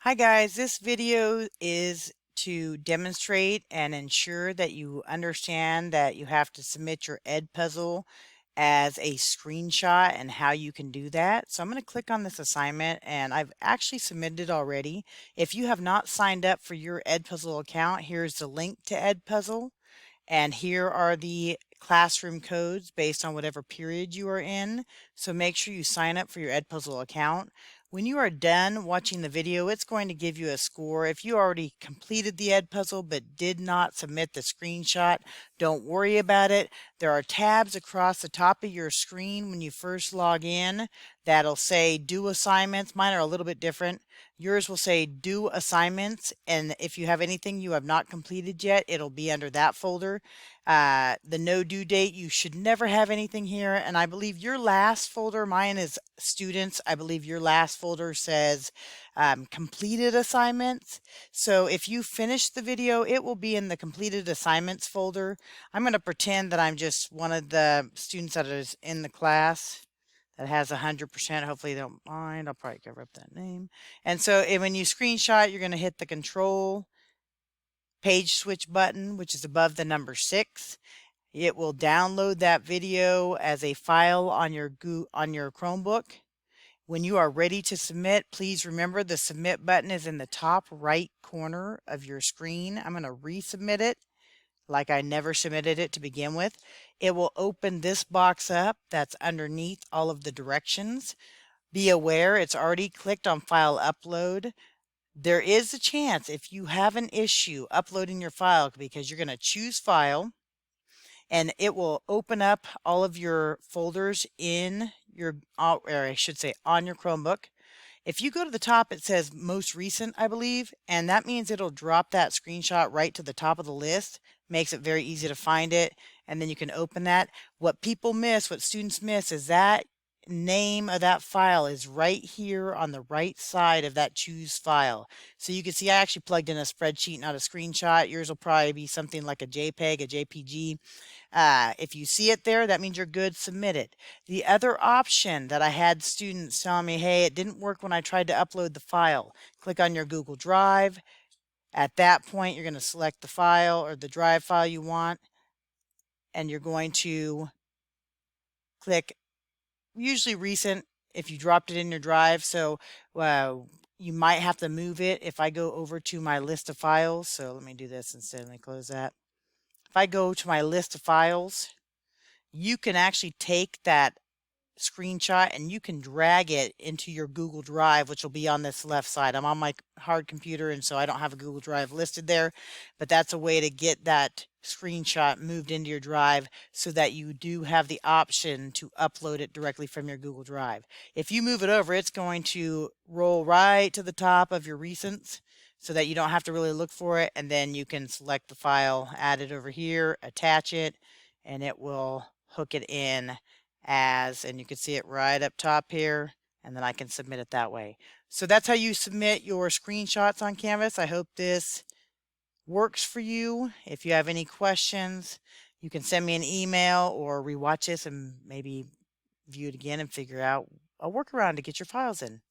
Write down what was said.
Hi guys, this video is to demonstrate and ensure that you understand that you have to submit your Edpuzzle as a screenshot and how you can do that. So I'm going to click on this assignment and I've actually submitted it already. If you have not signed up for your Edpuzzle account, here's the link to Edpuzzle. And here are the classroom codes based on whatever period you are in. So make sure you sign up for your Edpuzzle account. When you are done watching the video, it's going to give you a score. If you already completed the Edpuzzle but did not submit the screenshot, don't worry about it. There are tabs across the top of your screen when you first log in that'll say do assignments. Mine are a little bit different. Yours will say do assignments, and if you have anything you have not completed yet, it'll be under that folder. The no due date, you should never have anything here. And I believe your last folder, mine is students. I believe your last folder says completed assignments. So if you finish the video, it will be in the completed assignments folder. I'm going to pretend that I'm just one of the students that is in the class that has 100%. Hopefully they don't mind. I'll probably cover up that name. And so when you screenshot, you're going to hit the control page switch button, which is above the number 6. It will download that video as a file on your Chromebook. When you are ready to submit, please remember the submit button is in the top right corner of your screen. I'm going to resubmit it like I never submitted it to begin with. It will open this box up that's underneath all of the directions. Be aware it's already clicked on file upload. There is a chance if you have an issue uploading your file, because you're going to choose file and it will open up all of your folders in your, or I should say on your Chromebook. If you go to the top, it says most recent, I believe, and that means it'll drop that screenshot right to the top of the list. Makes it very easy to find it, and then you can open that. What people miss, what students miss, is that name of that file is right here on the right side of that choose file. So you can see I actually plugged in a spreadsheet, not a screenshot. Yours will probably be something like a JPEG, a JPG. If you see it there, that means you're good, submit it. The other option that I had students telling me, hey, it didn't work when I tried to upload the file. Click on your Google Drive. At that point, you're going to select the file or the drive file you want, and you're going to click usually recent if you dropped it in your drive. So you might have to move it. If I go over to my list of files, so let me do this instead. Let me close that. If I go to my list of files, you can actually take that screenshot and you can drag it into your Google Drive, which will be on this left side. I'm on my hard computer, and so I don't have a Google Drive listed there, but that's a way to get that screenshot moved into your drive so that you do have the option to upload it directly from your Google Drive. If you move it over, it's going to roll right to the top of your recents so that you don't have to really look for it, and then you can select the file, add it over here, attach it, and it will hook it in and you can see it right up top here, and then I can submit it that way. So that's how you submit your screenshots on Canvas. I hope this works for you. If you have any questions, you can send me an email or rewatch this and maybe view it again and figure out a workaround to get your files in.